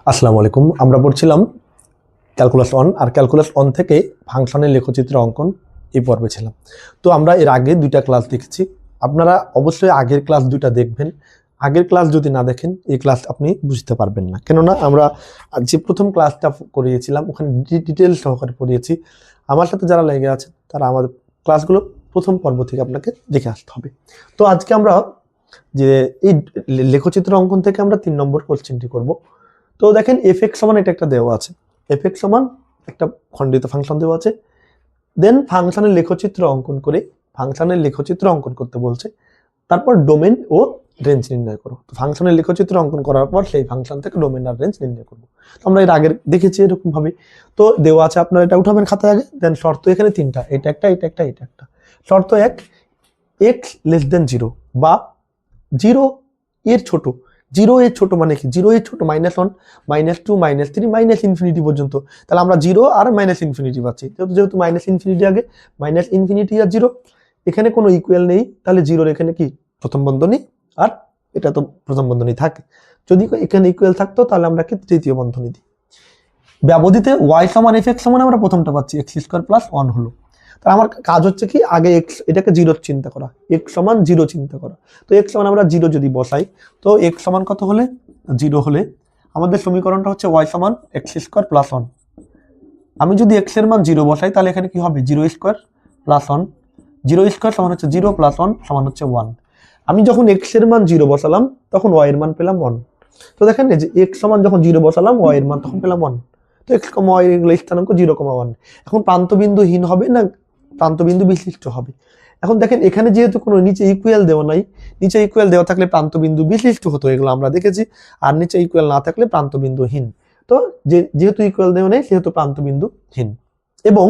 আসসালামু আলাইকুম। আমরা পড়ছিলাম ক্যালকুলাস 1 আর ক্যালকুলাস 1 থেকে ফাংশনের লেখচিত্র অঙ্কন এই পর্বে ছিলাম। তো আমরা এর আগে দুইটা ক্লাস দেখেছি। আপনারা অবশ্যই আগের ক্লাস দুইটা দেখবেন। আগের ক্লাস যদি না দেখেন এই ক্লাস আপনি বুঝতে পারবেন না, কেননা আমরা যে প্রথম ক্লাসটা করিয়েছিলাম ওখানে ডিটেল সহকারে পড়িয়েছি। আমার সাথে যারা লেগে আছেন তারা আমাদের ক্লাসগুলো প্রথম পর্ব থেকে আপনাকে দেখে আসতে হবে। তো আজকে আমরা যে এই লেখচিত্র অঙ্কন থেকে আমরা 3 নম্বর কোশ্চেনটি করব। তো দেখেন এফ(x) সমান এটা একটা দেওয়া আছে, এফ(x) সমান একটা খণ্ডিত ফাংশন দেওয়া আছে, দেন ফাংশনের লেখচিত্র অঙ্কন করতে বলছে, তারপর ডোমেন ও রেঞ্জ নির্ণয় করো। তো ফাংশনের লেখচিত্র অঙ্কন করার পর সেই ফাংশন থেকে ডোমেন আর রেঞ্জ নির্ণয় করবো। তো আমরা এর আগে দেখেছি এরকম ভাবে। তো দেওয়া আছে, আপনারা এটা উঠাবেন খাতায় আগে। দেন শর্ত এখানে তিনটা, এটা একটা, এটা একটা, এটা একটা। শর্ত 1, x লেস দেন 0 বা 0 এর ছোট। 0 এর ছোট মানে কি? 0 এর ছোট -1, -2, -3, -ইনফিনিটি পর্যন্ত। তাহলে আমরা 0 আর -ইনফিনিটি পাচ্ছি। যেহেতু -ইনফিনিটি আগে, -ইনফিনিটি আর 0 এখানে কোনো ইকুয়াল নেই, তাহলে 0 এখানে কি প্রথম বন্ধনী, আর এটা তো প্রথম বন্ধনী থাকে। যদি এখানে ইকুয়াল থাকতো তাহলে আমরা কি তৃতীয় বন্ধনী দিই। ব্যবধিতে y সমান fx সমান আমরা প্রথমটা পাচ্ছি, x² + 1 হলো। তাহলে আমার কাজ হচ্ছে কি, আগে x এটাকে 0 চিন্তা করা, x সমান 0 চিন্তা করা। তো x সমান আমরা 0 যদি বসাই, তো x সমান কত হলে? 0 হলে আমাদের সমীকরণটা হচ্ছে y সমান x² + 1। আমি যদি x এর মান 0 বসাই তাহলে এখানে কি হবে? 0² + 1, 0² সমান হচ্ছে 0 + 1 সমান হচ্ছে 1। আমি যখন x এর মান 0 বসালাম তখন y এর মান পেলাম 1। তো দেখেন যে x সমান যখন 0 বসালাম y এর মান তখন পেলাম 1। তো x, y এগুলো স্থানাঙ্ক 0, 1। এখন প্রান্তবিন্দুহীন হবে না প্রান্তবিন্দু বিশিষ্ট হবে? এখন দেখেন এখানে যেহেতু কোনো নিচে ইকুয়াল দেওয়া নাই, নিচে ইকুয়াল দেওয়া থাকলে প্রান্তবিন্দু বিশিষ্ট হতো, এগুলো আমরা দেখেছি। আর নিচে ইকুয়াল না থাকলে প্রান্তবিন্দুহীন। তো যেহেতু ইকুয়াল দেওয়া নেই সেহেতু প্রান্তবিন্দুহীন। এবং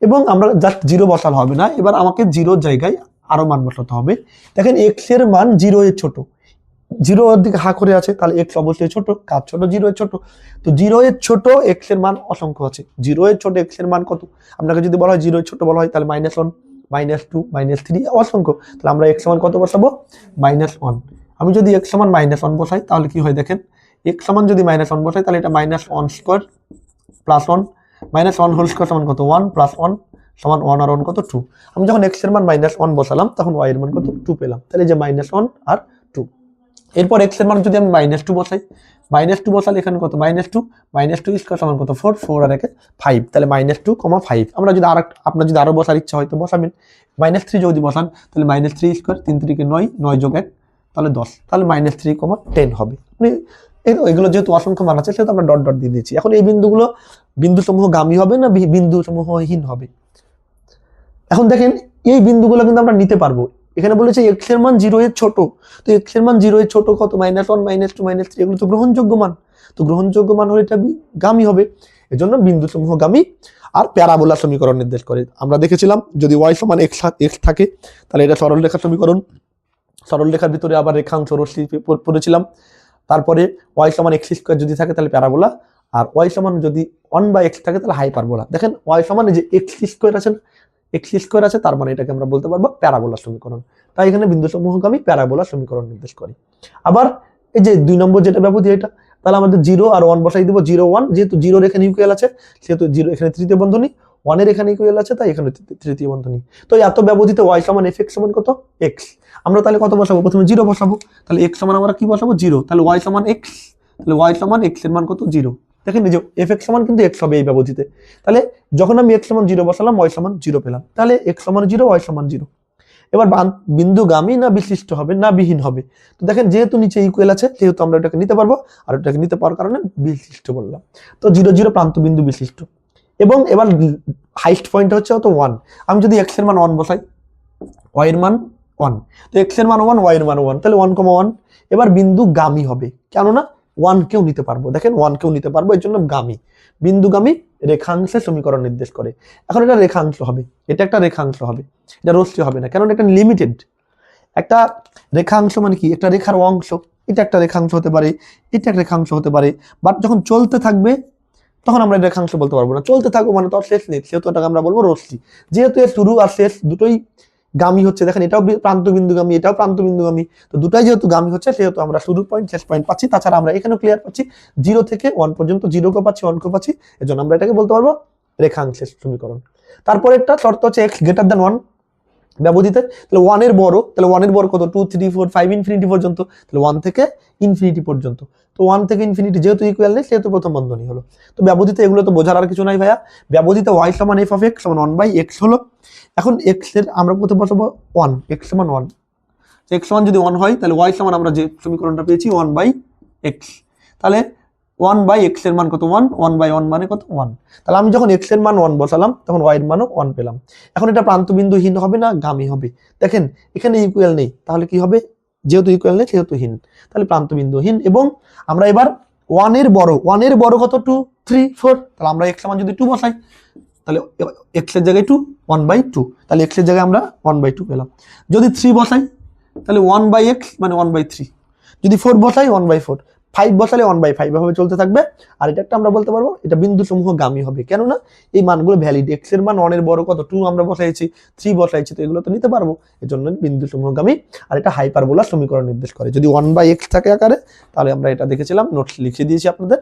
এবং আমরা জাস্ট 0 বসালে হবে না, এবার আমাকে 0 জায়গায় আরো মান বসাতে হবে। দেখেন x এর মান 0 এর ছোট, 0 এর দিকে হা করে আছে, তাহলে x অবশ্যই ছোট, কাজ ছোট, 0 এর ছোট। তো 0 এর ছোট x এর মান অসংখ্য আছে। 0 এর ছোট x এর মান কত? আপনাকে যদি বলা হয় 0 এর ছোট বলা হয় তাহলে -1, -2, -3 অসংখ্য। তাহলে আমরা x সমান কত বসাবো? -1। আমি যদি x সমান -1 বসাই তাহলে কি হয় দেখেন, x সমান যদি -1 বসাই তাহলে এটা -1² + 1, -1 হোল স্কয়ার সমান কত? 1 + 1 সমান 1, আর 1 কত? 2। আমি যখন x এর মান -1 বসালাম তখন y এর মান কত? 2 পেলাম। তাহলে যে -1 আর 2। এরপর x এর মান যদি আমি -2 বসাই, -2 বসালে এখানে কত? -2, -2² সমান কত? 4, 4 আর 1 5। তাহলে -2, 5। আমরা যদি আপনার যদি আরো বসার ইচ্ছা হয় তো বসাবেন। -3 যদি বসান তাহলে -3², 3 3 9, 9 যোগ 1 তাহলে 10। তাহলে -3, 10 হবে। এগুলো যেহেতু অসংখ্য মান আছে সেহেতু আমরা ডট ডট দিয়ে দিয়েছি। এখন এই বিন্দুগুলো বিন্দুসমূহগামী হবে না বিন্দুসমূহহীন হবে? এখন দেখেন এই বিন্দুগুলো কিন্তু আমরা নিতে পারবো। এখানে বলেছে x এর মান 0 এর ছোট। তো x এর মান 0 এর ছোট কত? -1, -2, -3, এগুলো তো গ্রহণযোগ্য মান। তো গ্রহণযোগ্য মান হলে এটা গামী হবে। এজন্য বিন্দুসমূহগামী। আর প্যারাবোলা সমীকরণ নির্দেশ করে। আমরা দেখেছিলাম যদি y সমান x থাকে তাহলে এটা সরলরেখা সমীকরণ। সরলরেখার ভিতরে আবার রেখাংশ রশ্মি পড়েছিলাম। তারপরে y সমান x² যদি থাকে তাহলে প্যারাবোলা, আর y সমান যদি 1/x থাকে তাহলে হাইপারবোলা। দেখেন y সমান যে x² আছে, x² আছে, তার মানে এটাকে আমরা বলতে পারবো প্যারাবোলা সমীকরণ। তাই এখানে বিন্দুসমূহগামী প্যারাবোলা সমীকরণ নির্দেশ করে। আবার এই যে 2 নম্বর যেটা ব্যবধি, এটা তাহলে আমাদের 0 আর 1 বসাই দিব। 0 1, যেহেতু 0 এর এখানে ইকুয়াল আছে সেহেতু 0 এখানে তৃতীয় বন্ধনী, 1 এর এখানে ইকুয়াল আছে তাই এখানে তৃতীয় বন্ধনী। তো এত ব্যবধিতে y সমান fx সমান কত? x। আমরা তাহলে কত বসাবো? প্রথমে 0 বসাবো। তাহলে x সমান আমরা কি বসাবো? 0। তাহলে y সমান x, তাহলে y সমান x এর মান কত? 0। দেখেন এই যে fx সমান কিন্তু x হবে এই ব্যবধিতে। তাহলে যখন আমি x সমান 0 বসালাম y সমান 0 পেলাম। তাহলে x সমান 0, y সমান 0। এবার বিন্দুগামী না বিশিষ্ট হবে না বিহীন হবে? তো দেখেন যেহেতু নিচে ইকুয়াল আছে সেহেতু আমরা এটাকে নিতে পারবো, আর এটাকে নিতে পারার কারণে বিশিষ্ট বললাম। তো 0 0 প্রান্ত বিন্দু বিশিষ্ট। এবং এবার হাইস্ট পয়েন্ট হচ্ছে কত? 1। আমি যদি x এর মান 1 বসাই, y এর মান 1, তো x এর মান 1, y এর মান 1, তাহলে 1, 1। এবার বিন্দুগামী হবে, কেননা 1 কেও নিতে পারবো। দেখেন 1 কেও নিতে পারবো, এর জন্য গামী। বিন্দুগামী রেখাংশের সমীকরণ নির্দেশ করে। এখন এটা রেখাংশ হবে, এটা একটা রেখাংশ হবে, এটা রশ্মি হবে না, কারণ এটা লিমিটেড। একটা রেখাংশ মানে কি? একটা রেখার অংশ। এটা একটা রেখাংশ হতে পারে, এটা একটা রেখাংশ হতে পারে, বাট যখন চলতে থাকবে তখন আমরা রেখাংশ বলতে পারবো না। চলতে থাকবো মানে তো শেষ নেই, সেহেতু এটাকে আমরা বলবো রশ্মি। যেহেতু এর শুরু আর শেষ দুটোই গামী হচ্ছে, দেখেন এটাও প্রান্ত বিন্দুগামী, এটাও প্রান্ত বিন্দুগামী, তো দুটাই যেহেতু গামী হচ্ছে সেহেতু আমরা শুরুর পয়েন্ট শেষ পয়েন্ট পাচ্ছি। তাছাড়া আমরা এখানেও ক্লিয়ার পাচ্ছি 0 থেকে 1 পর্যন্ত, 0 কে পাচ্ছি 1 কে পাচ্ছি, এজন্য আমরা এটাকে বলতে পারবো রেখাংশের সমীকরণ। তারপরে একটা শর্ত হচ্ছে x গ্রেটার দ্যান 1 ব্যবধিতে, তাহলে 1 এর বড়, তাহলে 1 এর বড় কত 2 3 4 5 ইনফিনিটি পর্যন্ত, তাহলে 1 থেকে ইনফিনিটি পর্যন্ত, তো 1 থেকে ইনফিনিটি যেহেতু ইকুয়াল নেই সেহেতু প্রথম বন্ধনী হলো। তো ব্যবধিতে এগুলো তো বোঝার আর কিছু নাই ভাইয়া। ব্যবধিতে y সমান f of x সমান 1/x হলো। এখন x এর আমরা প্রথমে বসাবো 1, x সমান 1, x সমান যদি 1 হয় তাহলে y সমান আমরা যে সমীকরণটা পেয়েছি 1/x, তাহলে 1/x এর মান কত 1, 1/1 মানে কত 1, তাহলে আমি যখন x এর মান 1 বসালাম তখন y এর মানও 1 পেলাম। এখন এটা প্রান্তবিন্দুহীন হবে না গামী হবে, দেখেন এখানে ইকুয়াল নেই তাহলে কি হবে, যেহেতু ইকুয়াল নেই সেহেতু হীন, তাহলে প্রান্তবিন্দুহীন। এবং আমরা এবার 1 এর বড় কত 2 3 4, তাহলে আমরা x সমান যদি 2 বসাই তাহলে x এর জায়গায় 2 1/2, তাহলে x এর জায়গায় আমরা 1/2 পেলাম। যদি 3 বসাই তাহলে 1/x মানে 1/3, যদি 4 বসাই 1/4, 5 বসালে 1/5, এভাবে চলতে থাকবে। আর এটা একটা আমরা বলতে পারবো এটা বিন্দু সমূহ গামী হবে, কেননা এই মানগুলো ভ্যালিড, x এর মান 1 এর বড় কত 2 আমরা বসাইছি, 3 বসাইছি, তো এগুলো তো নিতে পারবো, এজন্য বিন্দু সমূহ গামী। আর এটা হাইপারবোলার সমীকরণ নির্দেশ করে, যদি 1/x থাকে আকারে তাহলে আমরা এটা দেখেছিলাম, নোটস লিখে দিয়েছি আপনাদের,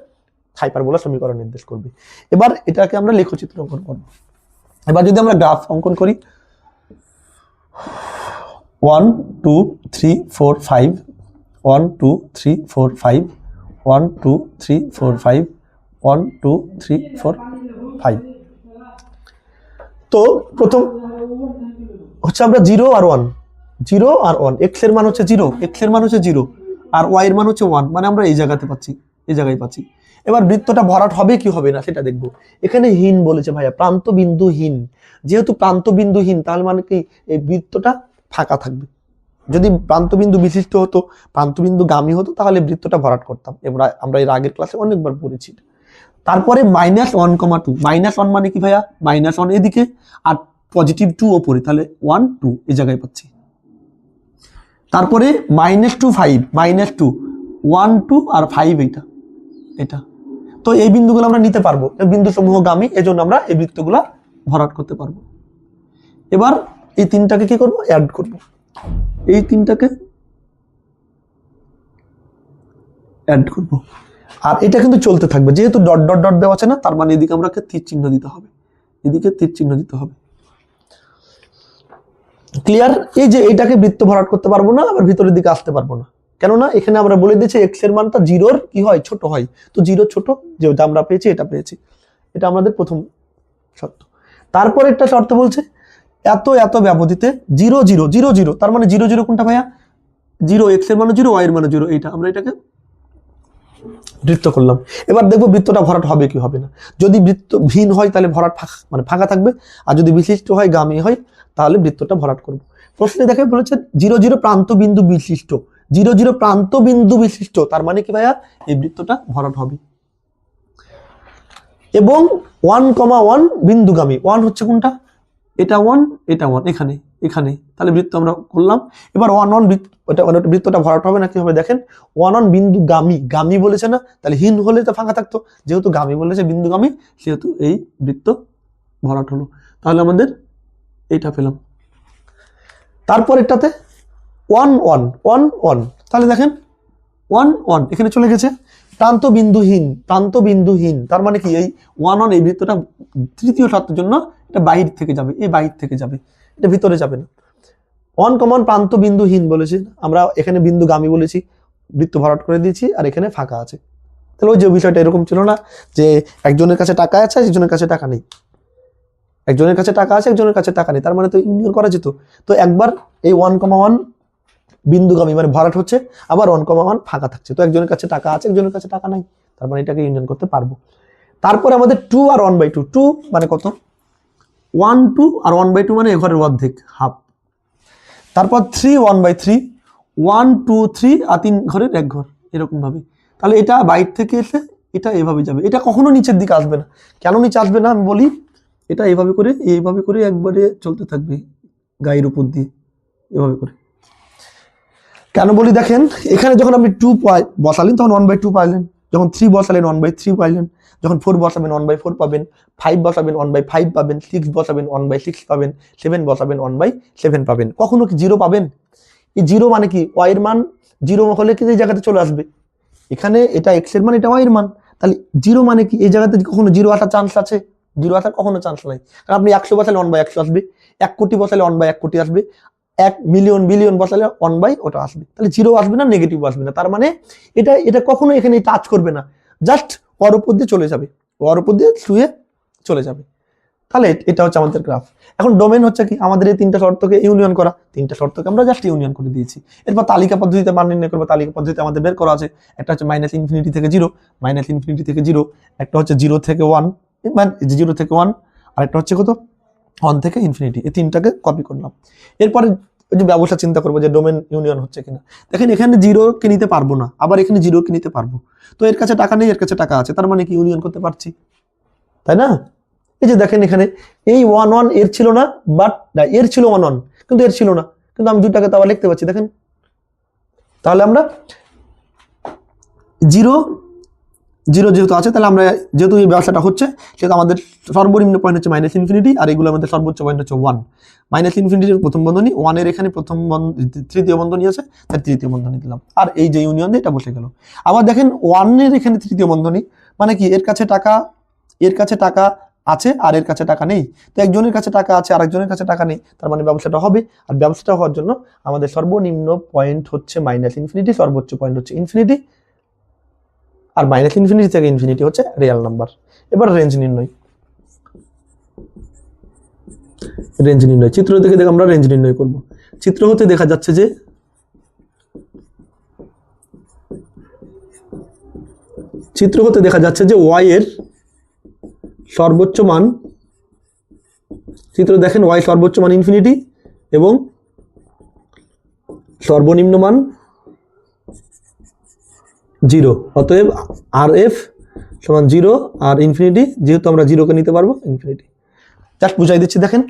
হাইপারবোলার সমীকরণ নির্দেশ করবে। এবার এটাকে আমরা লেখচিত্র অঙ্কন করব। এবার যদি আমরা গ্রাফ অঙ্কন করি 1 2 3 4 5 1 2 3 4 5 1 2 3 4 5 1 2 3 4 5, তো প্রথম হচ্ছে আমরা 0 আর 1, 0 আর 1, x এর মান হচ্ছে 0, x এর মান হচ্ছে 0 আর y এর মান হচ্ছে 1, মানে আমরা এই জায়গাতে পাচ্ছি, এই জায়গায় পাচ্ছি। এবার বৃত্তটা ভরাট হবে কি হবে না সেটা দেখবো। এখানে হীন বলেছে ভাইয়া, প্রান্ত বিন্দুহীন, যেহেতু প্রান্ত বিন্দুহীন তাহলে মানে কি এই বৃত্তটা ফাঁকা থাকবে। যদি প্রান্তবিন্দু বিশিষ্ট হতো, প্রান্তবিন্দু গামী হতো তাহলে বৃত্তটা ভরাট করতাম, এবার আমরা এর আগের ক্লাসে অনেকবার পড়েছি। তারপরে -1,2, -1 মানে কি ভাইয়া, -1 এদিকে আর +2 ওপরে, তাহলে 1 2 এই জায়গায় পাচ্ছি। তারপরে -2 5, -2 1 2 আর 5 এটা, তো এই বিন্দুগুলো আমরা নিতে পারবো, বিন্দু সমূহ গামী, এজন্য আমরা এই বৃত্তগুলা ভরাট করতে পারবো। এবার এই তিনটাকে কি করব, অ্যাড করব, এই তিনটাকে অ্যাড করব, আর এটা কিন্তু চলতে থাকবে, যেহেতু ডট ডট ডট দেওয়া আছে না, তার মানে এদিকে আমরা তীর চিহ্ন দিতে হবে, এদিকে তীর চিহ্ন দিতে হবে। ক্লিয়ার? এই যে এটাকে বৃত্ত ভরাট করতে পারবো না, আবার ভিতরের দিকে আসতে পারবো না, কেননা এখানে আমরা বলে দিয়েছি x এর মানটা 0 কি হয়, ছোট হয়, তো 0 ছোট, যেটা আমরা পেয়েছি এটা পেয়েছি, এটা আমাদের প্রথম শর্ত। তারপর একটা শর্ত বলছে এত এত ব্যবধিতে 0 0 0 0, তার মানে 0 0 কোনটা ভাইয়া, 0, x এর মান 0 y এর মান 0, এইটা আমরা এটাকে বৃত্ত করলাম। এবার দেখবো বৃত্তটা ভরাট হবে কি হবে না। যদি বৃত্ত ভিন্ন হয় তাহলে ভরাট মানে ফাঁকা থাকবে, আর যদি বিশিষ্ট হয় গামী হয় তাহলে বৃত্তটা ভরাট করব। প্রশ্নে দেখে বলেছে 0 0 প্রান্ত বিন্দু বিশিষ্ট, 0 0 প্রান্ত বিন্দু বিশিষ্ট, তার মানে কি ভাইয়া এই বৃত্তটা ভরাট হবে। এবং 1,1 বিন্দুগামী, 1 হচ্ছে কোনটা, এটা 1 এটা 1, এখানে এখানে, তাহলে বৃত্ত আমরা করলাম। এবার 1 1 বৃত্তটা ভরাট হবে না কি হবে দেখেন, 1 1 বিন্দু গামী বলেছে না, তাহলে হীন হলে তো ফাঁকা থাকতো, যেহেতু গামী বলেছে বিন্দুগামী সেহেতু এই বৃত্ত ভরাট হলো, তাহলে আমাদের এইটা পেলাম। তারপর এটাতে 1 1 1 1, তাহলে দেখেন 1 1 এখানে চলে গেছে, প্রান্ত বিন্দুহীন, তার মানে কি এই 1 1 এই বৃত্তটা তৃতীয় শর্তের জন্য এটা বাহির থেকে যাবে, এই বাহির থেকে যাবে, এটা ভিতরে যাবে না। 1 কমন প্রান্ত বিন্দুহীন বলেছি, আমরা এখানে বিন্দু গামী বলেছি, বৃত্ত ভরাট করে দিয়েছি, আর এখানে ফাঁকা আছে। তাহলে ওই যে বিষয়টা এরকম ছিল না যে একজনের কাছে টাকা আছে একজনের কাছে টাকা নেই, একজনের কাছে টাকা আছে একজনের কাছে টাকা নেই, তার মানে তো ইউনিয়ন করা যেত। তো একবার এই 1,1 বিন্দুগামী মানে ভরাট হচ্ছে, আবার 1,1 ফাঁকা থাকছে, তো একজনের কাছে টাকা আছে একজনের কাছে টাকা নাই, তার মানে এটাকে ইউনিয়ন করতে পারবো। তারপরে আমাদের 2 আর 1/2, 2 মানে কত 1 2 আর 1/2 মানে এ ঘরের অর্ধেক, হাফ। তারপর 3 1/3, 1 2 3 আর 3 ঘরের 1 ঘর, এরকম ভাবে। তাহলে এটা বাইর থেকে এসে এটা এভাবে যাবে, এটা কখনো নিচের দিকে আসবে না। কেন নিচে আসবে না আমি বলি, এটা এইভাবে করে একবারে চলতে থাকবে গায়ের উপর দিয়ে, এভাবে করে। কেন বলি দেখেন, এখানে যখন আপনি 2 বসালেন তখন 1/2 পাইলেন, যখন 3 বসালেন 1/3 পাইলেন, যখন 4 বসাবেন 1/4 পাবেন, 5 বসাবেন 1/5 পাবেন, 6 বসাবেন 1/6 পাবেন, 7 বসাবেন 1/7 পাবেন। কখনো কি 0 পাবেন? এই 0 মানে কি y এর মান 0 হলে কি এই জায়গাতে চলে আসবে, এখানে এটা x এর মান, এটা y এর মান, তাহলে 0 মানে কি এই জায়গাতে কখনো 0 আসার চান্স আছে? 0 আসার কখনো চান্স নাই, কারণ আপনি 100 বসালে 1/100 আসবে, 1 কোটি বসালে 1/1 কোটি আসবে, 1 মিলিয়ন বিলিয়ন বসালে 1 ওটা আসবে, তাহলে 0 আসবে না, নেগেটিভ আসবে না। তার মানে এটা কখনো এখানে টাচ করবে না, জাস্ট ওর উপর দিয়ে চলে যাবে, ওর উপর দিয়ে ছুঁয়ে চলে যাবে। তাহলে এটা হচ্ছে আমাদের গ্রাফ। এখন ডোমেন হচ্ছে কি, আমাদের এই 3টা শর্তকে ইউনিয়ন করা, 3টা শর্তকে আমরা জাস্ট ইউনিয়ন করে দিয়েছি। এরপর তালিকা পদ্ধতিতে মান নির্ণয় করবো। তালিকা পদ্ধতিতে আমাদের বের করা আছে, একটা হচ্ছে -∞ থেকে 0, -∞ থেকে 0, একটা হচ্ছে 0 থেকে 1, মানে 0 থেকে 1, আর একটা হচ্ছে কত 1 থেকে ইনফিনিটি। এই 3টাকে কপি করলাম। এরপরে ওই যে ব্যবস্থা চিন্তা করবো যে ডোমেন ইউনিয়ন হচ্ছে কিনা। দেখেন এখানে 0 কে নিতে পারবো না, আবার এখানে 0 কে নিতে পারবো। তো এর কাছে টাকা নেই, এর কাছে টাকা আছে, তার মানে কি ইউনিয়ন করতে পারছি, তাই না? এই যে দেখেন এখানে এই 1 এর ছিল না, বাট এর ছিল 1 কিন্তু এর ছিল না, কিন্তু আমি 2টাকে তো আবার লিখতে পারছি। দেখেন তাহলে আমরা 0 0 যেহেতু আছে, তাহলে আমরা যেহেতু এই ব্যবসাটা হচ্ছে, সেহেতু আমাদের সর্বনিম্ন পয়েন্ট হচ্ছে -∞, আর এগুলো আমাদের সর্বোচ্চ পয়েন্ট হচ্ছে 1। -∞ প্রথম বন্ধনী, 1 এর এখানে তৃতীয় বন্ধনী আছে, তার তৃতীয় বন্ধনী দিলাম, আর এই যে ইউনিয়ন দিয়ে এটা বসে গেল। আবার দেখেন 1 এর এখানে তৃতীয় বন্ধনী, মানে কি এর কাছে টাকা আছে আর এর কাছে টাকা নেই। তো একজনের কাছে টাকা আছে আর একজনের কাছে টাকা নেই, তার মানে ব্যবসাটা হবে। আর ব্যবসাটা হওয়ার জন্য আমাদের সর্বনিম্ন পয়েন্ট হচ্ছে -∞, সর্বোচ্চ পয়েন্ট হচ্ছে ইনফিনিটি, আর -∞ থেকে ইনফিনিটি হচ্ছে রিয়েল নাম্বার। এবার রেঞ্জ নির্ণয়, চিত্র দেখে আমরা রেঞ্জ নির্ণয় করব। চিত্র হতে দেখা যাচ্ছে যে y এর সর্বোচ্চ মান, চিত্র দেখেন y সর্বোচ্চ মান ইনফিনিটি এবং সর্বনিম্ন মান 0। অতএব RF সমান 0 আর ইনফিনিটি, যেহেতু আমরা 0 কে নিতে পারবো, ইনফিনিটি। জাস্ট বুঝাই দিচ্ছি। দেখেন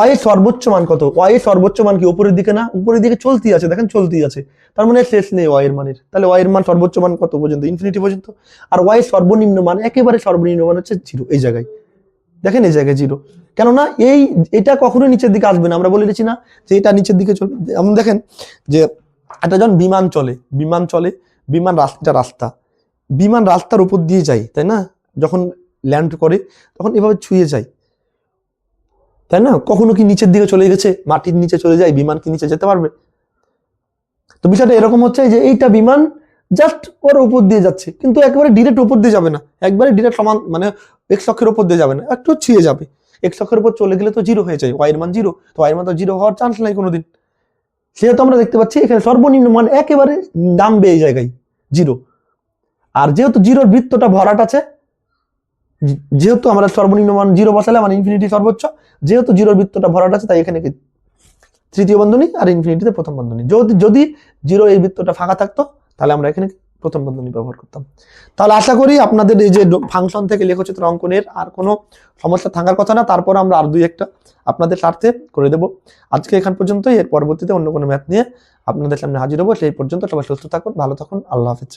y এর সর্বোচ্চ মান কত, y এর সর্বোচ্চ মান কি উপরের দিকে না, উপরের দিকে চলতেই আছে, দেখেন চলতেই আছে, তার মানে শেষ নেই y এর মানের। তাহলে y এর মান সর্বোচ্চ মান কত পর্যন্ত, ইনফিনিটি পর্যন্ত। আর y এর সর্বনিম্ন মান, একেবারে সর্বনিম্ন মান হচ্ছে 0, এই জায়গায় দেখেন, এই জায়গায় 0। কেননা এটা কখনোই নিচের দিকে আসবে না, আমরা বলে দিচ্ছি না যে এটা নিচের দিকে চলবে। আমরা দেখেন যে একটা যখন বিমান চলে, বিমান রাস্তার উপর দিয়ে যায়, তাই না? যখন ল্যান্ড করে তখন এভাবে ছুঁয়ে যায়, তাই না? কখনো কি নিচের দিকে চলে গেছে, মাটির নিচে চলে যায়, বিমান কি নিচে যেতে পারবে? তো বিষয়টা এরকম হচ্ছে যে এইটা বিমান জাস্ট ওর উপর দিয়ে যাচ্ছে, কিন্তু একেবারে ডিরেক্ট উপর দিয়ে যাবে না, একবারে ডিরেক্ট সমান মানে x অক্ষের উপর দিয়ে যাবে না, একটু ছুঁয়ে যাবে। x অক্ষের উপর চলে গেলে তো 0 হয়ে যায়, y এর মান 0, তো y এর মান তো 0 হওয়ার চান্স নাই কোনোদিন। সেহেতু আমরা দেখতে পাচ্ছি এখানে সর্বনিম্ন মান একেবারে নামবে এই জায়গায় 0। আর যেহেতু 0-র বৃত্তটা ভরাট আছে, যেহেতু আমরা সর্বনিম্ন মান 0 বসালে মানে ইনফিনিটি সর্বোচ্চ, যেহেতু 0-র বৃত্তটা ভরাট আছে, তাই এখানে কি তৃতীয় বন্ধনী আর ইনফিনিটিতে প্রথম বন্ধনী। যদি 0 এই বৃত্তটা ফাঁকা থাকতো, তাহলে আমরা এখানে প্রথম বন্ধনী ব্যবহার করতাম। তাহলে আশা করি আপনাদের এই যে ফাংশন থেকে লেখচিত্র অঙ্কনের আর কোনো সমস্যা থাকার কথা না। তারপর আমরা আর 2-1টা আপনাদের স্বার্থে করে দেব। আজকে এখান পর্যন্তই, এর পরবর্তীতে অন্য কোনো ম্যাথ নিয়ে আপনাদের সামনে হাজির হবো। সেই পর্যন্ত সবাই সুস্থ থাকুন, ভালো থাকুন, আল্লাহ হাফেজ।